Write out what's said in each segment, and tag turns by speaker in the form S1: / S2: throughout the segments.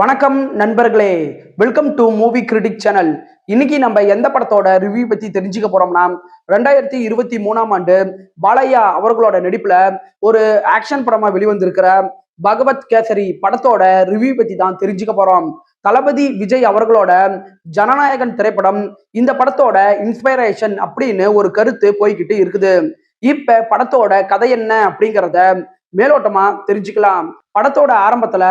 S1: வணக்கம் நண்பர்களே, welcome to movie critic channel. இன்னைக்கு நம்ம எந்த படத்தோட ரிவ்யூ பத்தி தெரிஞ்சுக்க போறோம்னா 2023ஆம் ஆண்டு பாலையா அவர்களோட நடிப்புல ஒரு ஆக்ஷன் படமா வெளிவந்திருக்கிற பகவத் கேசரி படத்தோட ரிவ்யூ பத்தி தான் தெரிஞ்சுக்க போறோம். தளபதி விஜய் அவர்களோட ஜனநாயகன் திரைப்படம் இந்த படத்தோட இன்ஸ்பைரேஷன் அப்படின்னு ஒரு கருத்து போய்கிட்டு இருக்குது. இப்ப படத்தோட கதை என்ன அப்படிங்கிறத மேலோட்டமா தெரிஞ்சுக்கலாம். படத்தோட ஆரம்பத்துல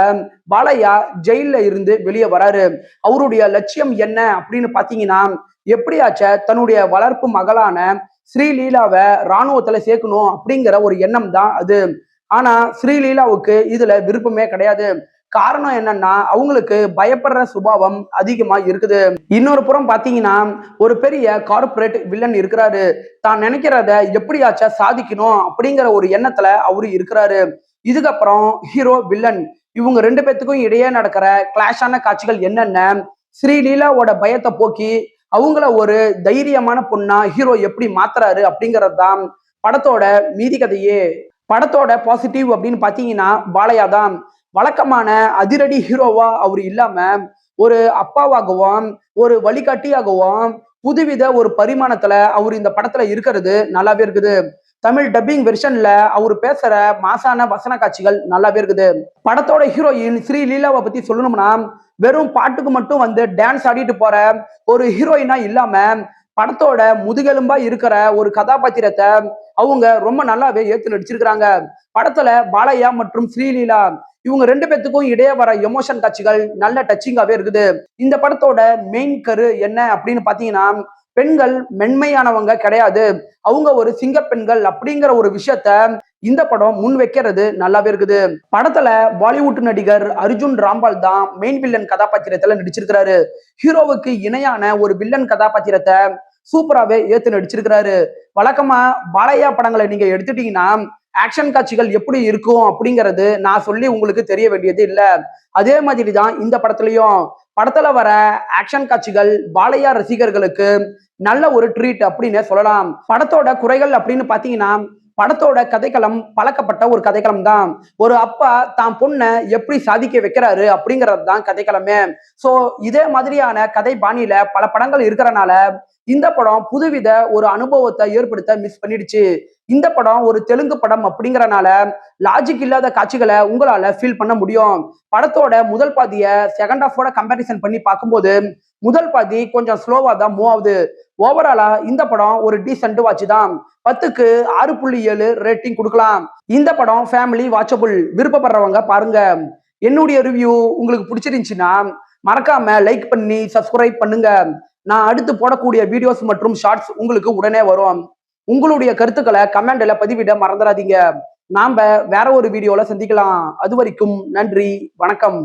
S1: பாலையா ஜெயில இருந்து வெளியே வராரு. அவருடைய லட்சியம் என்ன அப்படின்னு பாத்தீங்கன்னா, எப்படியாச்ச தன்னுடைய வளர்ப்பு மகளான ஸ்ரீலீலாவை ராணுவத்துல சேர்க்கணும் அப்படிங்கிற ஒரு எண்ணம் தான் அது. ஆனா ஸ்ரீலீலாவுக்கு இதுல விருப்பமே கிடையாது. காரணம் என்னன்னா, அவங்களுக்கு பயப்படுற சுபாவம் அதிகமா இருக்குது. இன்னொரு புறம் பாத்தீங்கன்னா, ஒரு பெரிய கார்பரேட் வில்லன் இருக்கிறாரு. தான் நினைக்கிறத எப்படியாச்ச சாதிக்கணும் அப்படிங்கிற ஒரு எண்ணத்துல அவரு இருக்கிறாரு. இதுக்கப்புறம் ஹீரோ வில்லன் இவங்க ரெண்டு பேத்துக்கும் இடையே நடக்கிற கிளாஷான காட்சிகள் என்னென்ன, ஸ்ரீலீலாவோட பயத்தை போக்கி அவங்கள ஒரு தைரியமான பொண்ணா ஹீரோ எப்படி மாத்துறாரு அப்படிங்கிறது தான் படத்தோட மீதி கதையே. படத்தோட பாசிட்டிவ் அப்படின்னு பாத்தீங்கன்னா பாலையா தான். வழக்கமான அதிரடி ஹீரோவா அவர் இல்லாம ஒரு அப்பாவாகவும் ஒரு வழிகாட்டியாகவும் புதுவித ஒரு பரிமாணத்துல அவர் இந்த படத்துல இருக்கிறது நல்லாவே இருக்குது. தமிழ் டப்பிங் வெர்ஷன்ல அவர் பேசுற மாசான வசன காட்சிகள் நல்லாவே இருக்குது. படத்தோட ஹீரோயின் ஸ்ரீலீலாவை பத்தி சொல்லணும்னா, வெறும் பாட்டுக்கு மட்டும் வந்து டான்ஸ் ஆடிட்டு போற ஒரு ஹீரோயினா இல்லாம படத்தோட முதுகெலும்பா இருக்கிற ஒரு கதாபாத்திரத்தை அவங்க ரொம்ப நல்லாவே ஏத்து நடிச்சிருக்கிறாங்க. படத்துல பாலையா மற்றும் ஸ்ரீலீலா இவங்க ரெண்டு பேத்துக்கும் இடையே வர எமோஷன் காட்சிகள் நல்ல டச்சிங்காவே இருக்குது. இந்த படத்தோட மெயின் கரு என்ன அப்படின்னு பாத்தீங்கன்னா, பெண்கள் மென்மையானவங்க கிடையாது, அவங்க ஒரு சிங்க பெண்கள் அப்படிங்கிற ஒரு விஷயத்த இந்த படம் முன் வைக்கிறது நல்லாவே இருக்குது. படத்துல பாலிவுட் நடிகர் அர்ஜுன் ராம்பால் தான் மெயின் வில்லன் கதாபாத்திரத்துல நடிச்சிருக்கிறாரு. ஹீரோவுக்கு இணையான ஒரு வில்லன் கதாபாத்திரத்தை சூப்பராகவே ஏத்து நடிச்சிருக்கிறாரு. வழக்கமா பாலையா படங்களை நீங்க எடுத்துட்டீங்கன்னா ஆக்ஷன் காட்சிகள் எப்படி இருக்கும் அப்படிங்கிறது நான் சொல்லி உங்களுக்கு தெரிய வேண்டியது இல்லை. அதே மாதிரி தான் இந்த படத்துலயும் படத்துல வர ஆக்ஷன் காட்சிகள் பாலையா ரசிகர்களுக்கு நல்ல ஒரு ட்ரீட் அப்படின்னு சொல்லலாம். படத்தோட குறைகள் அப்படின்னு பாத்தீங்கன்னா, படத்தோட கதைக்களம் பழக்கப்பட்ட ஒரு கதைக்களம் தான். ஒரு அப்பா தான் பொண்ணை எப்படி சாதிக்க வைக்கிறாரு அப்படிங்கிறது தான் கதைக்களமே. சோ இதே மாதிரியான கதை பாணியில பல படங்கள் இருக்கிறனால இந்த படம் புதுவித ஒரு அனுபவத்தை ஏற்படுத்த மிஸ் பண்ணிடுச்சு. இந்த படம் ஒரு தெலுங்கு படம் அப்படிங்கறனால லாஜிக் இல்லாத காட்சிகளை உங்களால ஃபீல் பண்ண முடியும். படத்தோட முதல் பாதிய செகண்ட் ஹாஃபோட கம்பேரிசன் பண்ணி பார்க்கும்போது முதல் பாதி கொஞ்சம் ஸ்லோவா தான் மூவ் ஆகுது. ஓவராலா இந்த படம் ஒரு டீசென்ட் வாட்ச் தான். 10க்கு 6.7 ரேட்டிங் கொடுக்கலாம். இந்த படம் ஃபேமிலி வாட்சபிள். விருப்பப்படுறவங்க பாருங்க. என்னுடைய ரிவ்யூ உங்களுக்கு பிடிச்சிருந்துச்சுன்னா மறக்காம லைக் பண்ணி சப்ஸ்கிரைப் பண்ணுங்க. நான் அடுத்து போடக்கூடிய வீடியோஸ் மற்றும் ஷார்ட்ஸ் உங்களுக்கு உடனே வரும். உங்களுடைய கருத்துக்களை கமெண்ட்ல பதிவிட மறந்துடாதீங்க. நாம வேற ஒரு வீடியோல சந்திக்கலாம். அது வரைக்கும் நன்றி, வணக்கம்.